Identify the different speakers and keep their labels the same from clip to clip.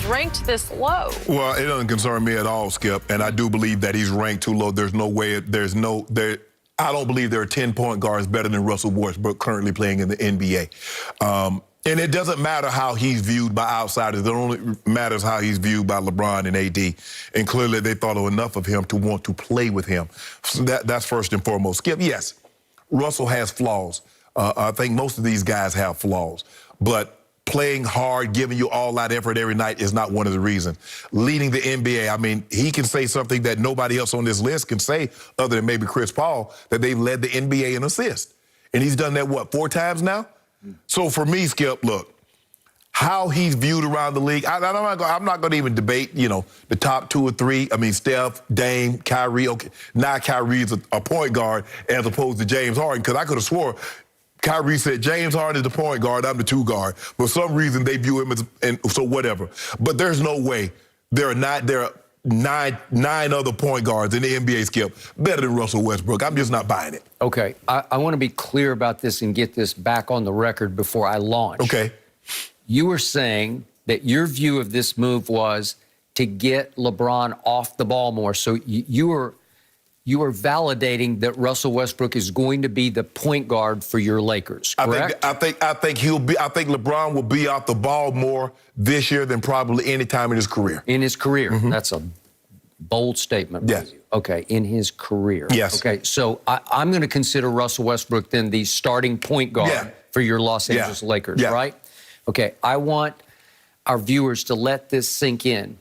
Speaker 1: ranked this low.
Speaker 2: Well, it doesn't concern me at all, Skip, and I do believe that he's ranked too low. There's no way, I don't believe there are 10 point guards better than Russell Westbrook currently playing in the NBA. And it doesn't matter how he's viewed by outsiders. It only matters how he's viewed by LeBron and AD. And clearly they thought enough of him to want to play with him. So that's first and foremost. Skip, yes, Russell has flaws. I think most of these guys have flaws. But playing hard, giving you all that effort every night is not one of the reasons. Leading the NBA, I mean, he can say something that nobody else on this list can say other than maybe Chris Paul, that they've led the NBA in assists. And he's done that, what, 4 times now? So for me, Skip, look, how he's viewed around the league, I'm not going to even debate, you know, the top 2 or 3. I mean, Steph, Dame, Kyrie. Okay, now Kyrie's a point guard as opposed to James Harden, because I could have swore Kyrie said James Harden is the point guard, I'm the 2 guard. For some reason, they view him as, and so whatever. But there's no way there are nine other point guards in the NBA, Skip, better than Russell Westbrook. I'm just not buying it.
Speaker 3: Okay, I want to be clear about this and get this back on the record before I launch.
Speaker 2: Okay.
Speaker 3: You were saying that your view of this move was to get LeBron off the ball more. So you were validating that Russell Westbrook is going to be the point guard for your Lakers, correct?
Speaker 2: I think LeBron will be off the ball more this year than probably any time in his career.
Speaker 3: In his career. That's a bold statement.
Speaker 2: Yes.
Speaker 3: Okay, in his career.
Speaker 2: Yes.
Speaker 3: Okay, so I'm going to consider Russell Westbrook then the starting point guard for your Los Angeles Lakers, right? Okay, I want our viewers to let this sink in.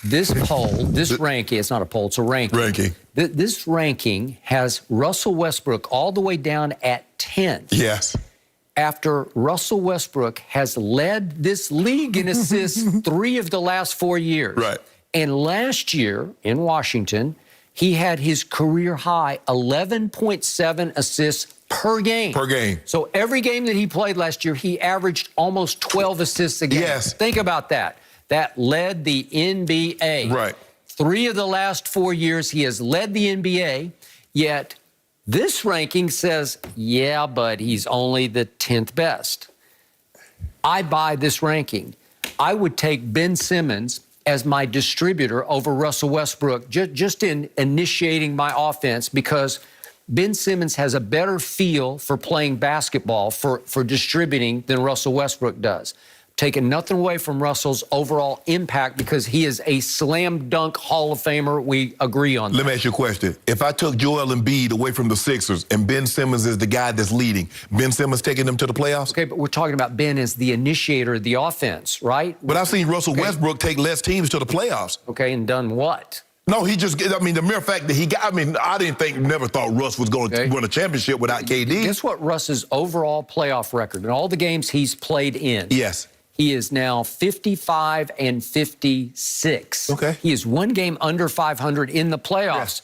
Speaker 3: This poll, this ranking, it's not a poll, it's a ranking. This ranking has Russell Westbrook all the way down at 10th.
Speaker 2: Yes.
Speaker 3: After Russell Westbrook has led this league in assists 3 of the last 4 years.
Speaker 2: Right.
Speaker 3: And last year in Washington, he had his career high 11.7 assists per game.
Speaker 2: Per game.
Speaker 3: So every game that he played last year, he averaged almost 12 assists a game.
Speaker 2: Yes.
Speaker 3: Think about that. That led the NBA.
Speaker 2: Right.
Speaker 3: 3 of the last 4 years, he has led the NBA, yet this ranking says, yeah, but he's only the 10th best. I buy this ranking. I would take Ben Simmons as my distributor over Russell Westbrook just in initiating my offense, because Ben Simmons has a better feel for playing basketball, for distributing than Russell Westbrook does. Taking nothing away from Russell's overall impact, because he is a slam dunk Hall of Famer. We agree on that.
Speaker 2: Let me ask you a question. If I took Joel Embiid away from the Sixers and Ben Simmons is the guy that's leading, Ben Simmons taking them to the playoffs?
Speaker 3: Okay, but we're talking about Ben as the initiator of the offense, right?
Speaker 2: But I've seen Russell Westbrook take less teams to the playoffs.
Speaker 3: Okay, and done what?
Speaker 2: No, he just, I mean, the mere fact that he got, I mean, I never thought Russ was going to win a championship without KD.
Speaker 3: Guess what Russ's overall playoff record in all the games he's played in?
Speaker 2: Yes.
Speaker 3: He is now 55 and 56.
Speaker 2: Okay.
Speaker 3: He is 1 game under 500 in the playoffs. Yes.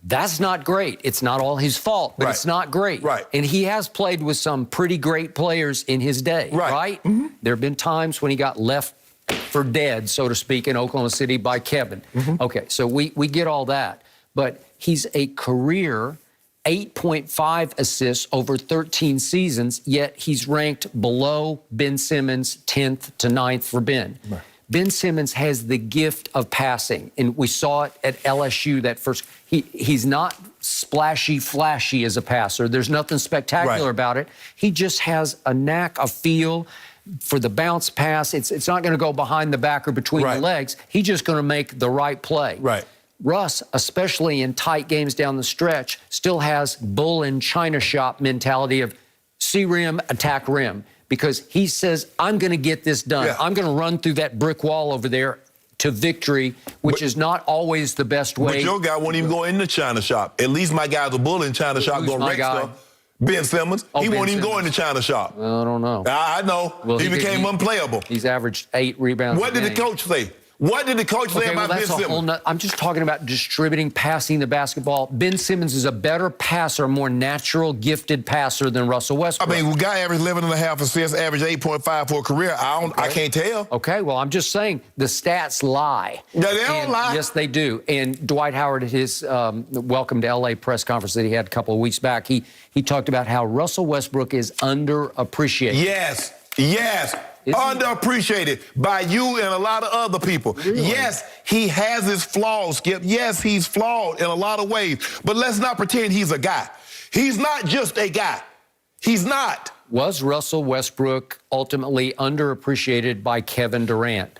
Speaker 3: That's not great. It's not all his fault, but it's not great.
Speaker 2: Right.
Speaker 3: And he has played with some pretty great players in his day, right? There have been times when he got left for dead, so to speak, in Oklahoma City by Kevin. Okay, so we get all that. But he's a career 8.5 assists over 13 seasons, yet he's ranked below Ben Simmons, 10th to 9th for Ben. Right. Ben Simmons has the gift of passing, and we saw it at LSU that first. He's not splashy, flashy as a passer. There's nothing spectacular about it. He just has a knack, a feel for the bounce pass. It's not going to go behind the back or between the legs. He's just going to make the right play.
Speaker 2: Right.
Speaker 3: Russ, especially in tight games down the stretch, still has bull in China shop mentality of see rim, attack rim, because he says, I'm going to get this done. I'm going to run through that brick wall over there to victory, which is not always the best way.
Speaker 2: But your guy won't even go in the China shop. At least my guy's a bull in China shop going wreck stuff. Ben Simmons, he won't even go in the China shop.
Speaker 3: I don't know.
Speaker 2: I know. Well, he became unplayable.
Speaker 3: He's averaged 8 rebounds.
Speaker 2: What did the coach say? What did the coach say about Ben Simmons?
Speaker 3: I'm just talking about distributing, passing the basketball. Ben Simmons is a better passer, more natural, gifted passer than Russell Westbrook.
Speaker 2: I mean, the guy averaged 11.5 assists, averaged 8.5 for a career. I can't tell.
Speaker 3: Okay, well, I'm just saying the stats lie.
Speaker 2: Yeah, they don't lie.
Speaker 3: Yes, they do. And Dwight Howard at his Welcome to L.A. press conference that he had a couple of weeks back, he talked about how Russell Westbrook is underappreciated.
Speaker 2: Yes, yes. Underappreciated by you and a lot of other people.
Speaker 3: Really?
Speaker 2: Yes, he has his flaws, Skip. Yes, he's flawed in a lot of ways. But let's not pretend he's a guy. He's not just a guy. He's not.
Speaker 3: Was Russell Westbrook ultimately underappreciated by Kevin Durant?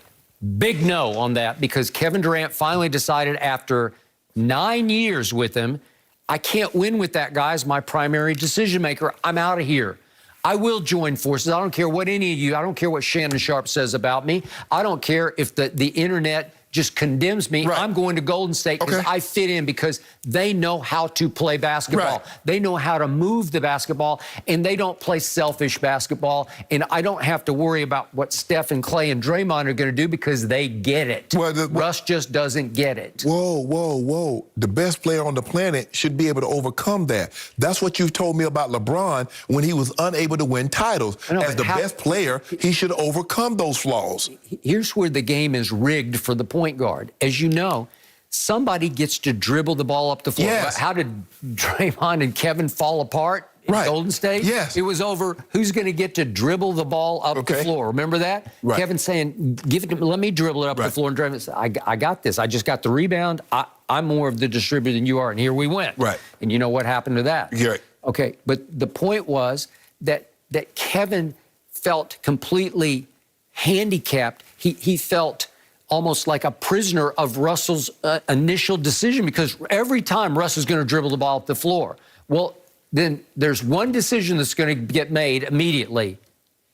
Speaker 3: Big no on that, because Kevin Durant finally decided after 9 years with him, I can't win with that guy as my primary decision maker. I'm out of here. I will join forces. I don't care what any of you, I don't care what Shannon Sharp says about me. I don't care if the internet just condemns me.
Speaker 2: Right.
Speaker 3: I'm going to Golden State because I fit in, because they know how to play basketball.
Speaker 2: Right.
Speaker 3: They know how to move the basketball, and they don't play selfish basketball. And I don't have to worry about what Steph and Clay and Draymond are going to do, because they get it. Russ just doesn't get it.
Speaker 2: Whoa. The best player on the planet should be able to overcome that. That's what you've told me about LeBron when he was unable to win titles. As the best player, he should overcome those flaws.
Speaker 3: Here's where the game is rigged for the point guard. As you know, somebody gets to dribble the ball up the floor.
Speaker 2: Yes.
Speaker 3: How did Draymond and Kevin fall apart in Golden State?
Speaker 2: Yes.
Speaker 3: It was over who's going to get to dribble the ball up the floor. Remember that?
Speaker 2: Right.
Speaker 3: Kevin saying, "Give it to me, let me dribble it up the floor." And Draymond said, I got this. I just got the rebound. I'm more of the distributor than you are. And here we went.
Speaker 2: Right.
Speaker 3: And you know what happened to that?
Speaker 2: Yeah.
Speaker 3: Okay. But the point was that Kevin felt completely handicapped. He felt almost like a prisoner of Russell's initial decision, because every time Russ is going to dribble the ball up the floor, well, then there's one decision that's going to get made immediately.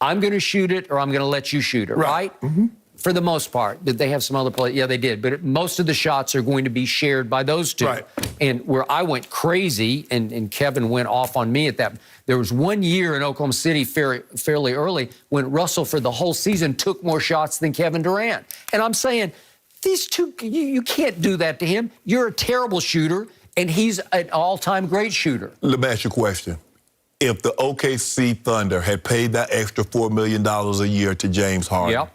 Speaker 3: I'm going to shoot it, or I'm going to let you shoot it, right? Mm-hmm. For the most part. Did they have some other play? Yeah, they did. But most of the shots are going to be shared by those two.
Speaker 2: Right.
Speaker 3: And where I went crazy, and Kevin went off on me at that, there was 1 year in Oklahoma City fairly early when Russell for the whole season took more shots than Kevin Durant. And I'm saying, these two, you can't do that to him. You're a terrible shooter, and he's an all-time great shooter.
Speaker 2: Let me ask you a question. If the OKC Thunder had paid that extra $4 million a year to James Harden,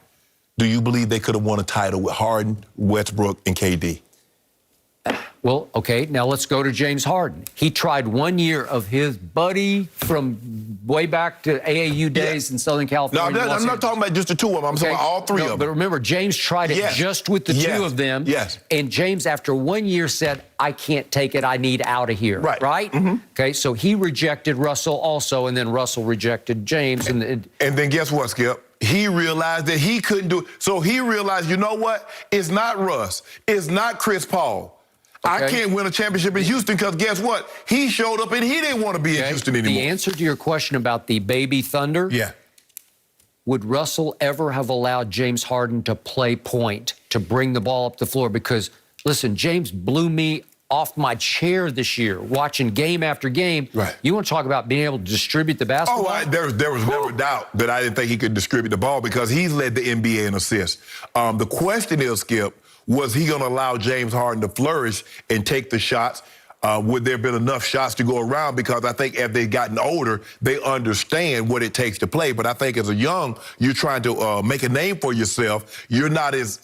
Speaker 2: do you believe they could have won a title with Harden, Westbrook, and KD?
Speaker 3: Well, okay, now let's go to James Harden. He tried 1 year of his buddy from way back to AAU days in Southern California.
Speaker 2: No, I'm not talking about just the two of them. I'm talking about all three of them.
Speaker 3: But remember, James tried it just with the two of them.
Speaker 2: Yes.
Speaker 3: And James, after 1 year, said, I can't take it. I need out of here. Right?
Speaker 2: Mm-hmm.
Speaker 3: Okay, so he rejected Russell also, and then Russell rejected James. And
Speaker 2: then guess what, Skip? He realized that he couldn't do it. So he realized, you know what? It's not Russ. It's not Chris Paul. I can't win a championship in Houston because guess what? He showed up and he didn't want to be in Houston anymore.
Speaker 3: The answer to your question about the baby Thunder, would Russell ever have allowed James Harden to play point, to bring the ball up the floor? Because, listen, James blew me off my chair this year, watching game after game.
Speaker 2: Right.
Speaker 3: You want to talk about being able to distribute the basketball?
Speaker 2: There was never doubt that I didn't think he could distribute the ball because he's led the NBA in assists. The question is, Skip, was he going to allow James Harden to flourish and take the shots? Would there have been enough shots to go around? Because I think as they've gotten older, they understand what it takes to play. But I think as a young, you're trying to make a name for yourself. You're not as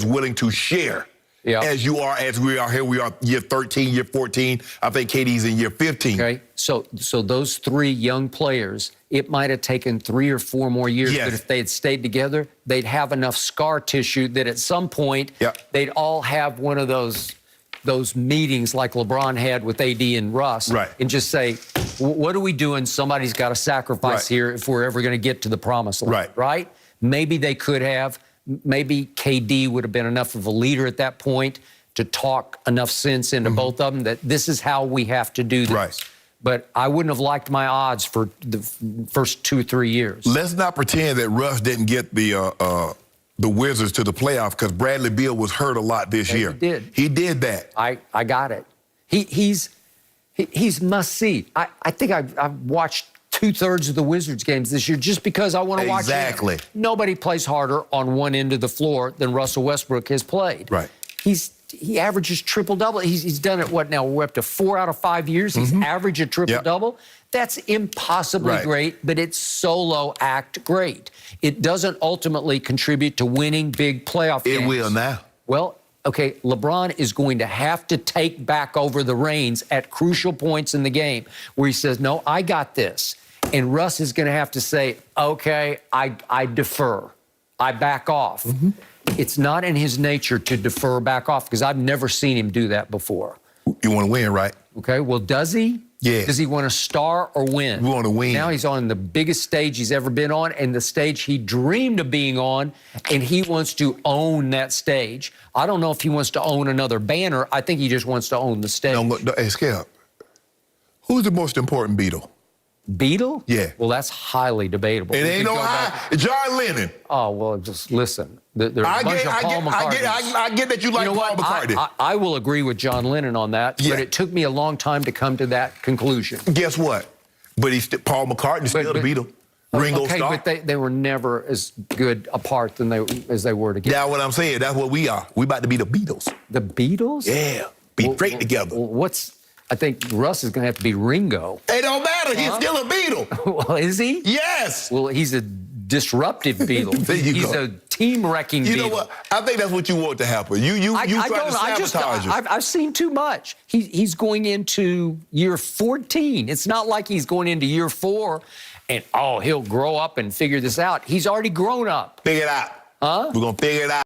Speaker 2: willing to share as you are, as we are here. We are year 13, year 14. I think KD's in year 15.
Speaker 3: Okay, so those three young players, it might have taken 3 or 4 more years, but if they had stayed together, they'd have enough scar tissue that at some point they'd all have one of those meetings like LeBron had with AD and Russ, and just say, what are we doing? Somebody's got to sacrifice here if we're ever going to get to the promised land, right? Maybe they could have. Maybe KD would have been enough of a leader at that point to talk enough sense into both of them that this is how we have to do this. But I wouldn't have liked my odds for the first 2 or 3 years.
Speaker 2: Let's not pretend that Russ didn't get the Wizards to the playoff because Bradley Beal was hurt a lot this year.
Speaker 3: He did.
Speaker 2: He did that.
Speaker 3: I got it. He's must see. I think I've watched 2/3 of the Wizards games this year just because I want to watch him. Nobody plays harder on one end of the floor than Russell Westbrook has played. He averages triple-double. He's done it, what now? We're up to 4 out of 5 years. He's averaged a triple-double. That's impossibly great, but it's solo act great. It doesn't ultimately contribute to winning big playoff games.
Speaker 2: It will now.
Speaker 3: Well, okay, LeBron is going to have to take back over the reins at crucial points in the game where he says, no, I got this. And Russ is going to have to say, okay, I defer. I back off. It's not in his nature to defer, back off, because I've never seen him do that before.
Speaker 2: You want to win, right?
Speaker 3: Okay, well, does he?
Speaker 2: Yeah.
Speaker 3: Does he want to star or win?
Speaker 2: We want to win.
Speaker 3: Now he's on the biggest stage he's ever been on, and the stage he dreamed of being on, and he wants to own that stage. I don't know if he wants to own another banner. I think he just wants to own the stage.
Speaker 2: No, hey, Skip, who's the most important Beatle?
Speaker 3: Beatle?
Speaker 2: Yeah.
Speaker 3: Well, that's highly debatable.
Speaker 2: It ain't no high. John Lennon.
Speaker 3: Oh, well, just listen. There's a bunch of Paul McCartney.
Speaker 2: I get that you like Paul McCartney.
Speaker 3: I will agree with John Lennon on that, but it took me a long time to come to that conclusion.
Speaker 2: Guess what? But Paul McCartney's still the Beatle. Ringo Starr.
Speaker 3: But they were never as good apart as they were together.
Speaker 2: That's what I'm saying. That's what we are. We about to be the Beatles.
Speaker 3: The Beatles?
Speaker 2: Yeah. Be great together.
Speaker 3: I think Russ is going to have to be Ringo.
Speaker 2: It don't matter. He's still a Beatle.
Speaker 3: Well, is he?
Speaker 2: Yes.
Speaker 3: Well, he's a disruptive Beatle. He's a team-wrecking Beatle.
Speaker 2: You know what? I think that's what you want to happen. You try to sabotage it.
Speaker 3: I've seen too much. He's going into year 14. It's not like he's going into year 4 and, he'll grow up and figure this out. He's already grown up.
Speaker 2: Figure it out. Huh? We're going to figure it out.